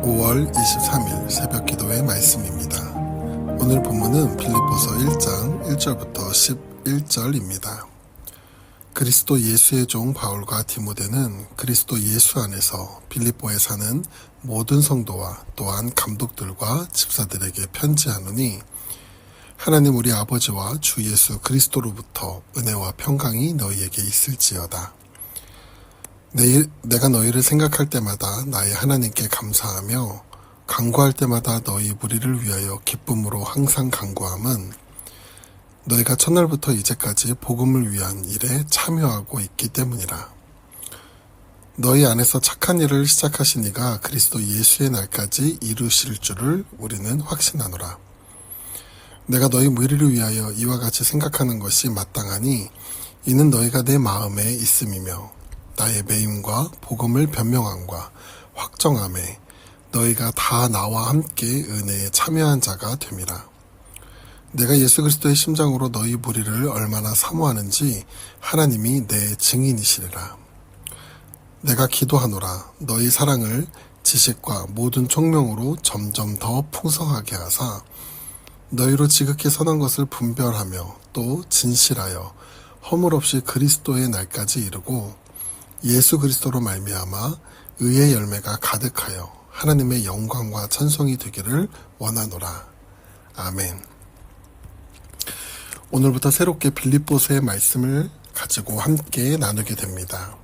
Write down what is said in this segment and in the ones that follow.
5월 23일 새벽 기도의 말씀입니다. 오늘 본문은 빌립보서 1장 1절부터 11절입니다. 그리스도 예수의 종 바울과 디모데는 그리스도 예수 안에서 빌립보에 사는 모든 성도와 또한 감독들과 집사들에게 편지하노니 하나님 우리 아버지와 주 예수 그리스도로부터 은혜와 평강이 너희에게 있을지어다. 내가 너희를 생각할 때마다 나의 하나님께 감사하며 간구할 때마다 너희 무리를 위하여 기쁨으로 항상 간구함은 너희가 첫날부터 이제까지 복음을 위한 일에 참여하고 있기 때문이라. 너희 안에서 착한 일을 시작하신 이가 그리스도 예수의 날까지 이루실 줄을 우리는 확신하노라. 내가 너희 무리를 위하여 이와 같이 생각하는 것이 마땅하니 이는 너희가 내 마음에 있음이며 나의 매임과 복음을 변명함과 확정함에 너희가 다 나와 함께 은혜에 참여한 자가 됨이라. 내가 예수 그리스도의 심장으로 너희 무리를 얼마나 사모하는지 하나님이 내 증인이시리라. 내가 기도하노라. 너희 사랑을 지식과 모든 총명으로 점점 더 풍성하게 하사 너희로 지극히 선한 것을 분별하며 또 진실하여 허물 없이 그리스도의 날까지 이르고 예수 그리스도로 말미암아 의의 열매가 가득하여 하나님의 영광과 찬송이 되기를 원하노라. 아멘. 오늘부터 새롭게 빌립보서의 말씀을 가지고 함께 나누게 됩니다.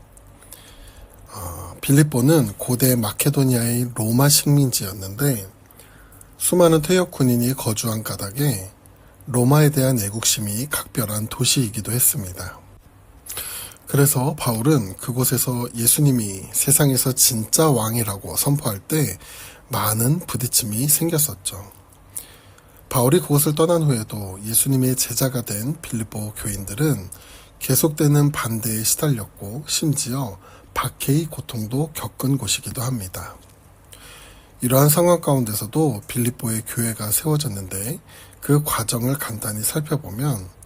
빌립보는 고대 마케도니아의 로마 식민지였는데 수많은 퇴역 군인이 거주한 까닭에 로마에 대한 애국심이 각별한 도시이기도 했습니다. 그래서 바울은 그곳에서 예수님이 세상에서 진짜 왕이라고 선포할 때 많은 부딪힘이 생겼었죠. 바울이 그곳을 떠난 후에도 예수님의 제자가 된 빌립보 교인들은 계속되는 반대에 시달렸고 심지어 박해의 고통도 겪은 곳이기도 합니다. 이러한 상황 가운데서도 빌립보의 교회가 세워졌는데 그 과정을 간단히 살펴보면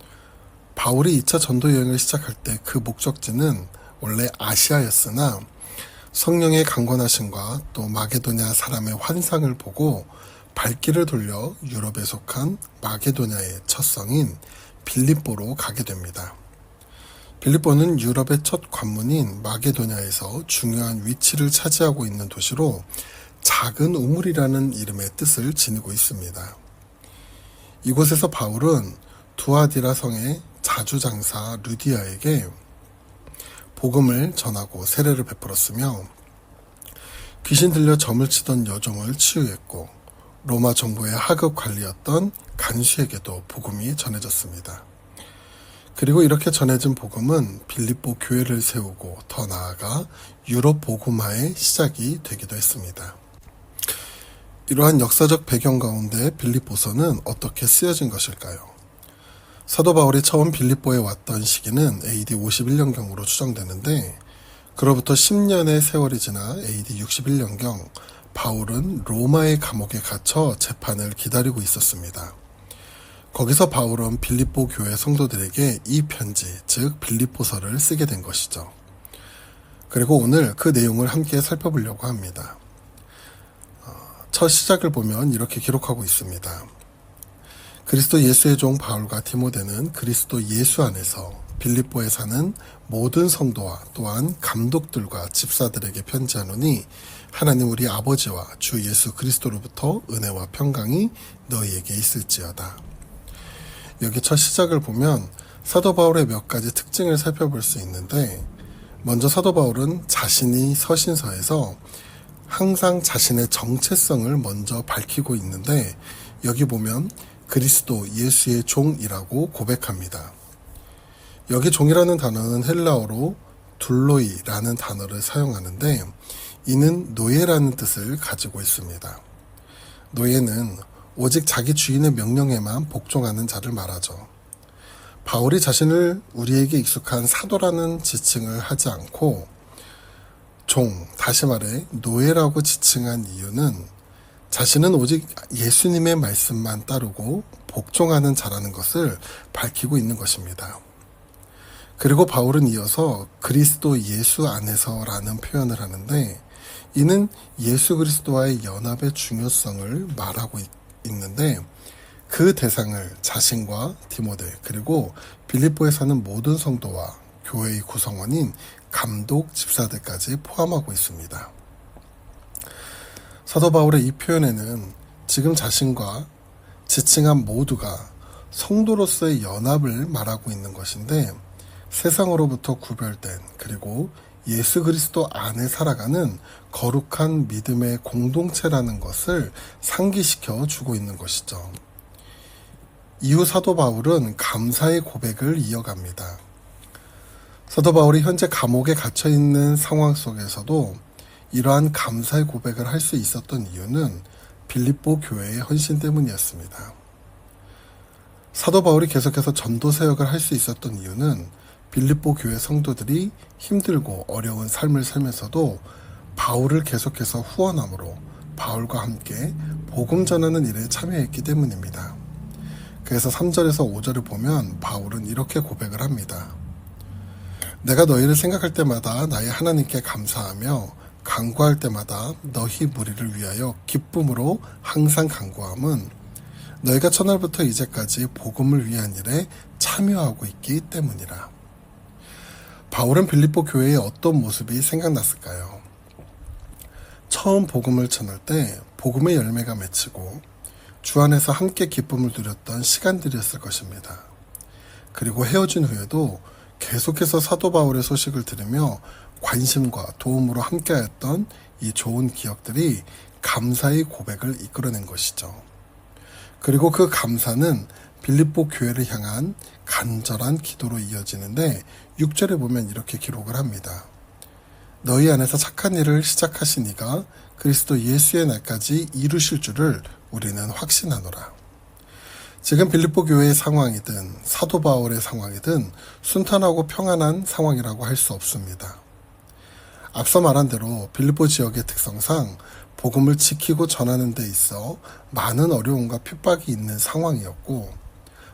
바울이 2차 전도 여행을 시작할 때 그 목적지는 원래 아시아였으나 성령의 강권하심과 또 마게도냐 사람의 환상을 보고 발길을 돌려 유럽에 속한 마게도냐의 첫 성인 빌립보로 가게 됩니다. 빌립보는 유럽의 첫 관문인 마게도냐에서 중요한 위치를 차지하고 있는 도시로 작은 우물이라는 이름의 뜻을 지니고 있습니다. 이곳에서 바울은 두아디라 성의 자주장사 루디아에게 복음을 전하고 세례를 베풀었으며 귀신 들려 점을 치던 여종을 치유했고 로마 정부의 하급 관리였던 간수에게도 복음이 전해졌습니다. 그리고 이렇게 전해진 복음은 빌립보 교회를 세우고 더 나아가 유럽 복음화의 시작이 되기도 했습니다. 이러한 역사적 배경 가운데 빌립보서는 어떻게 쓰여진 것일까요? 사도 바울이 처음 빌립보에 왔던 시기는 AD 51년경으로 추정되는데 그로부터 10년의 세월이 지나 AD 61년경 바울은 로마의 감옥에 갇혀 재판을 기다리고 있었습니다. 거기서 바울은 빌립보 교회 성도들에게 이 편지, 즉 빌립보서를 쓰게 된 것이죠. 그리고 오늘 그 내용을 함께 살펴보려고 합니다. 첫 시작을 보면 이렇게 기록하고 있습니다. 그리스도 예수의 종 바울과 디모데는 그리스도 예수 안에서 빌립보에 사는 모든 성도와 또한 감독들과 집사들에게 편지하노니 하나님 우리 아버지와 주 예수 그리스도로부터 은혜와 평강이 너희에게 있을지어다. 여기 첫 시작을 보면 사도 바울의 몇 가지 특징을 살펴볼 수 있는데 먼저 사도 바울은 자신이 서신서에서 항상 자신의 정체성을 먼저 밝히고 있는데 여기 보면 그리스도 예수의 종이라고 고백합니다. 여기 종이라는 단어는 헬라어로 둘로이라는 단어를 사용하는데 이는 노예라는 뜻을 가지고 있습니다. 노예는 오직 자기 주인의 명령에만 복종하는 자를 말하죠. 바울이 자신을 우리에게 익숙한 사도라는 지칭을 하지 않고 종, 다시 말해 노예라고 지칭한 이유는 자신은 오직 예수님의 말씀만 따르고 복종하는 자라는 것을 밝히고 있는 것입니다. 그리고 바울은 이어서 그리스도 예수 안에서라는 표현을 하는데, 이는 예수 그리스도와의 연합의 중요성을 말하고 있는데, 그 대상을 자신과 디모데 그리고 빌립보에 사는 모든 성도와 교회의 구성원인 감독 집사들까지 포함하고 있습니다. 사도 바울의 이 표현에는 지금 자신과 지칭한 모두가 성도로서의 연합을 말하고 있는 것인데, 세상으로부터 구별된 그리고 예수 그리스도 안에 살아가는 거룩한 믿음의 공동체라는 것을 상기시켜 주고 있는 것이죠. 이후 사도 바울은 감사의 고백을 이어갑니다. 사도 바울이 현재 감옥에 갇혀 있는 상황 속에서도 이러한 감사의 고백을 할 수 있었던 이유는 빌립보 교회의 헌신 때문이었습니다. 사도 바울이 계속해서 전도 사역을 할 수 있었던 이유는 빌립보 교회 성도들이 힘들고 어려운 삶을 살면서도 바울을 계속해서 후원함으로 바울과 함께 복음 전하는 일에 참여했기 때문입니다. 그래서 3절에서 5절을 보면 바울은 이렇게 고백을 합니다. 내가 너희를 생각할 때마다 나의 하나님께 감사하며 간구할 때마다 너희 무리를 위하여 기쁨으로 항상 간구함은 너희가 첫날부터 이제까지 복음을 위한 일에 참여하고 있기 때문이라. 바울은 빌립보 교회의 어떤 모습이 생각났을까요? 처음 복음을 전할 때 복음의 열매가 맺히고 주 안에서 함께 기쁨을 누렸던 시간들이었을 것입니다. 그리고 헤어진 후에도 계속해서 사도 바울의 소식을 들으며 관심과 도움으로 함께하였던 이 좋은 기억들이 감사의 고백을 이끌어낸 것이죠. 그리고 그 감사는 빌립보 교회를 향한 간절한 기도로 이어지는데 6절에 보면 이렇게 기록을 합니다. 너희 안에서 착한 일을 시작하신 이가 그리스도 예수의 날까지 이루실 줄을 우리는 확신하노라. 지금 빌립보 교회의 상황이든 사도 바울의 상황이든 순탄하고 평안한 상황이라고 할 수 없습니다. 앞서 말한 대로 빌립보 지역의 특성상 복음을 지키고 전하는 데 있어 많은 어려움과 핍박이 있는 상황이었고,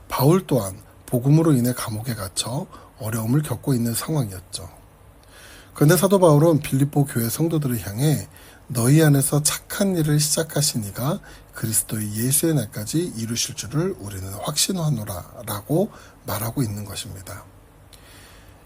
바울 또한 복음으로 인해 감옥에 갇혀 어려움을 겪고 있는 상황이었죠. 그런데 사도 바울은 빌립보 교회 성도들을 향해 너희 안에서 착한 일을 시작하신 이가 그리스도의 예수의 날까지 이루실 줄을 우리는 확신하노라 라고 말하고 있는 것입니다.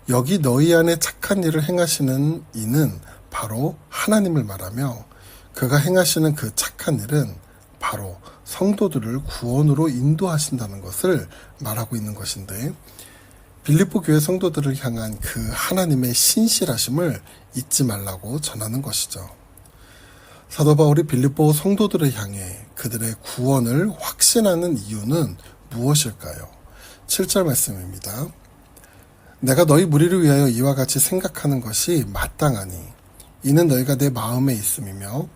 여기 너희 안에 착한 일을 행하시는 이는 바로 하나님을 말하며, 그가 행하시는 그 착한 일은 바로 성도들을 구원으로 인도하신다는 것을 말하고 있는 것인데, 빌립보 교회 성도들을 향한 그 하나님의 신실하심을 잊지 말라고 전하는 것이죠. 사도 바울이 빌립보 성도들을 향해 그들의 구원을 확신하는 이유는 무엇일까요? 7절 말씀입니다. 내가 너희 무리를 위하여 이와 같이 생각하는 것이 마땅하니 이는 너희가 내 마음에 있음이며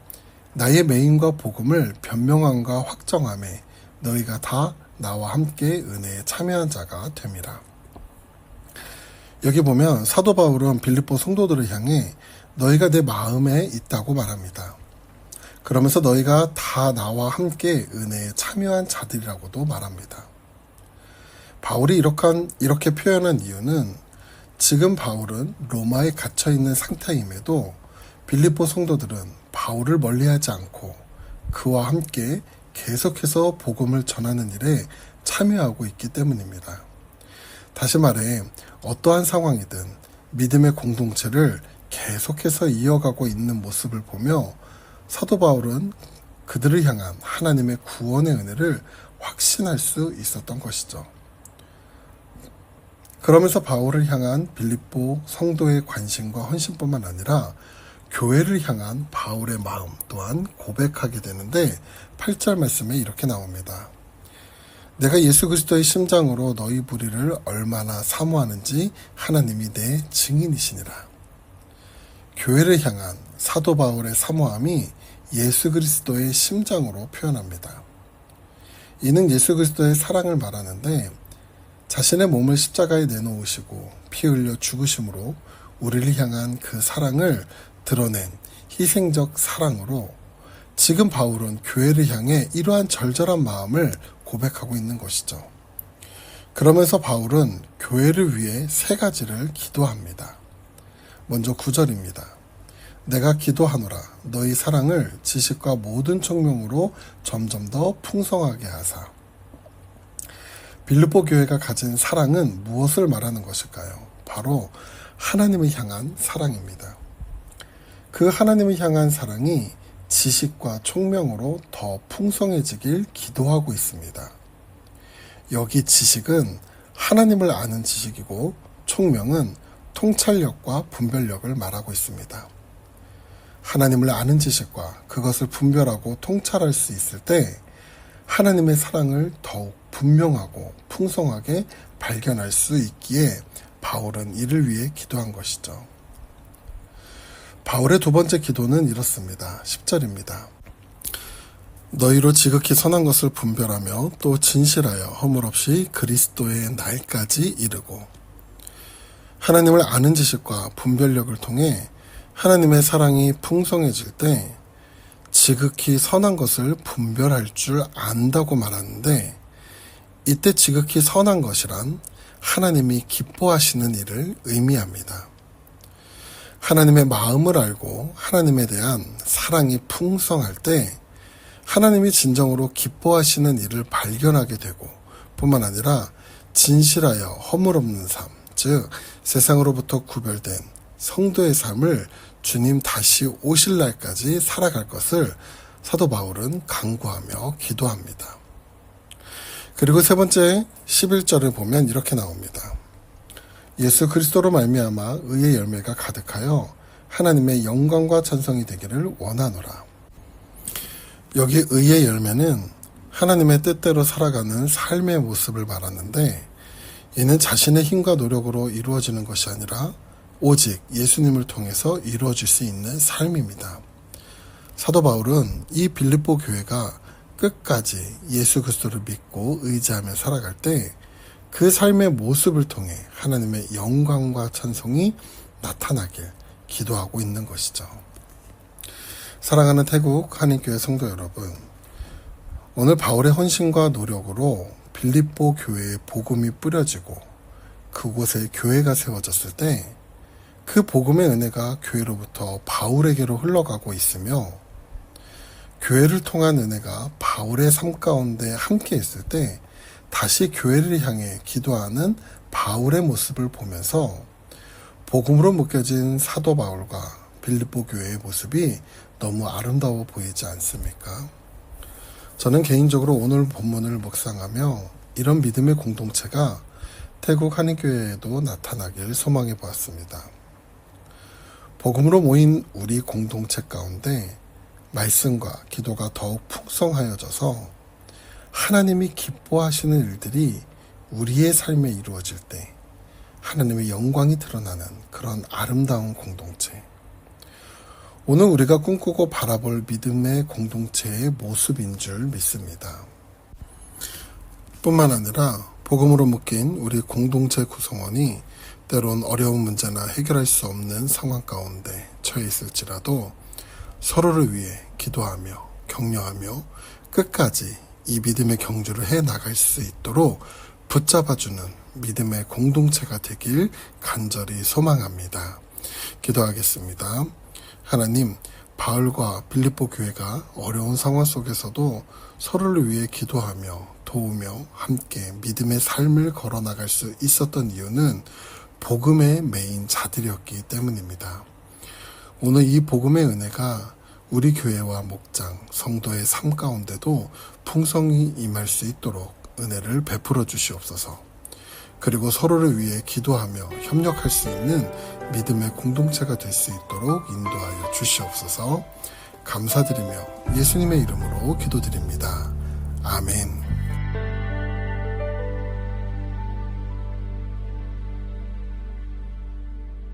나의 메임과 복음을 변명함과 확정함에 너희가 다 나와 함께 은혜에 참여한 자가 됨이라. 여기 보면 사도 바울은 빌립보 성도들을 향해 너희가 내 마음에 있다고 말합니다. 그러면서 너희가 다 나와 함께 은혜에 참여한 자들이라고도 말합니다. 바울이 이렇게 표현한 이유는 지금 바울은 로마에 갇혀있는 상태임에도 빌립보 성도들은 바울을 멀리하지 않고 그와 함께 계속해서 복음을 전하는 일에 참여하고 있기 때문입니다. 다시 말해 어떠한 상황이든 믿음의 공동체를 계속해서 이어가고 있는 모습을 보며 사도 바울은 그들을 향한 하나님의 구원의 은혜를 확신할 수 있었던 것이죠. 그러면서 바울을 향한 빌립보 성도의 관심과 헌신뿐만 아니라 교회를 향한 바울의 마음 또한 고백하게 되는데 8절 말씀에 이렇게 나옵니다. 내가 예수 그리스도의 심장으로 너희 무리를 얼마나 사모하는지 하나님이 내 증인이시니라. 교회를 향한 사도 바울의 사모함이 예수 그리스도의 심장으로 표현합니다. 이는 예수 그리스도의 사랑을 말하는데 자신의 몸을 십자가에 내놓으시고 피 흘려 죽으심으로 우리를 향한 그 사랑을 드러낸 희생적 사랑으로 지금 바울은 교회를 향해 이러한 절절한 마음을 고백하고 있는 것이죠. 그러면서 바울은 교회를 위해 세 가지를 기도합니다. 먼저 9절입니다. 내가 기도하노라 너희 사랑을 지식과 모든 총명으로 점점 더 풍성하게 하사. 빌립보 교회가 가진 사랑은 무엇을 말하는 것일까요? 바로 하나님을 향한 사랑입니다. 그 하나님을 향한 사랑이 지식과 총명으로 더 풍성해지길 기도하고 있습니다. 여기 지식은 하나님을 아는 지식이고 총명은 통찰력과 분별력을 말하고 있습니다. 하나님을 아는 지식과 그것을 분별하고 통찰할 수 있을 때 하나님의 사랑을 더욱 분명하고 풍성하게 발견할 수 있기에 바울은 이를 위해 기도한 것이죠. 바울의 두 번째 기도는 이렇습니다. 10절입니다. 너희로 지극히 선한 것을 분별하며 또 진실하여 허물없이 그리스도의 날까지 이르고. 하나님을 아는 지식과 분별력을 통해 하나님의 사랑이 풍성해질 때 지극히 선한 것을 분별할 줄 안다고 말하는데, 이때 지극히 선한 것이란 하나님이 기뻐하시는 일을 의미합니다. 하나님의 마음을 알고 하나님에 대한 사랑이 풍성할 때 하나님이 진정으로 기뻐하시는 일을 발견하게 되고, 뿐만 아니라 진실하여 허물없는 삶, 즉 세상으로부터 구별된 성도의 삶을 주님 다시 오실 날까지 살아갈 것을 사도 바울은 간구하며 기도합니다. 그리고 세 번째 11절을 보면 이렇게 나옵니다. 예수 그리스도로 말미암아 의의 열매가 가득하여 하나님의 영광과 찬송이 되기를 원하노라. 여기 의의 열매는 하나님의 뜻대로 살아가는 삶의 모습을 말하는데, 이는 자신의 힘과 노력으로 이루어지는 것이 아니라 오직 예수님을 통해서 이루어질 수 있는 삶입니다. 사도 바울은 이 빌립보 교회가 끝까지 예수 그리스도를 믿고 의지하며 살아갈 때 그 삶의 모습을 통해 하나님의 영광과 찬송이 나타나길 기도하고 있는 것이죠. 사랑하는 태국 한인교회 성도 여러분, 오늘 바울의 헌신과 노력으로 빌립보 교회에 복음이 뿌려지고 그곳에 교회가 세워졌을 때 그 복음의 은혜가 교회로부터 바울에게로 흘러가고 있으며, 교회를 통한 은혜가 바울의 삶 가운데 함께 있을 때 다시 교회를 향해 기도하는 바울의 모습을 보면서 복음으로 묶여진 사도 바울과 빌립보 교회의 모습이 너무 아름다워 보이지 않습니까? 저는 개인적으로 오늘 본문을 묵상하며 이런 믿음의 공동체가 태국 한인교회에도 나타나길 소망해 보았습니다. 복음으로 모인 우리 공동체 가운데 말씀과 기도가 더욱 풍성하여져서 하나님이 기뻐하시는 일들이 우리의 삶에 이루어질 때 하나님의 영광이 드러나는 그런 아름다운 공동체, 오늘 우리가 꿈꾸고 바라볼 믿음의 공동체의 모습인 줄 믿습니다. 뿐만 아니라 복음으로 묶인 우리 공동체 구성원이 때론 어려운 문제나 해결할 수 없는 상황 가운데 처해 있을지라도 서로를 위해 기도하며 격려하며 끝까지 이 믿음의 경주를 해 나갈 수 있도록 붙잡아주는 믿음의 공동체가 되길 간절히 소망합니다. 기도하겠습니다. 하나님, 바울과 빌립보 교회가 어려운 상황 속에서도 서로를 위해 기도하며 도우며 함께 믿음의 삶을 걸어나갈 수 있었던 이유는 복음의 메인 자들이었기 때문입니다. 오늘 이 복음의 은혜가 우리 교회와 목장, 성도의 삶 가운데도 풍성히 임할 수 있도록 은혜를 베풀어 주시옵소서. 그리고 서로를 위해 기도하며 협력할 수 있는 믿음의 공동체가 될 수 있도록 인도하여 주시옵소서. 감사드리며 예수님의 이름으로 기도드립니다. 아멘.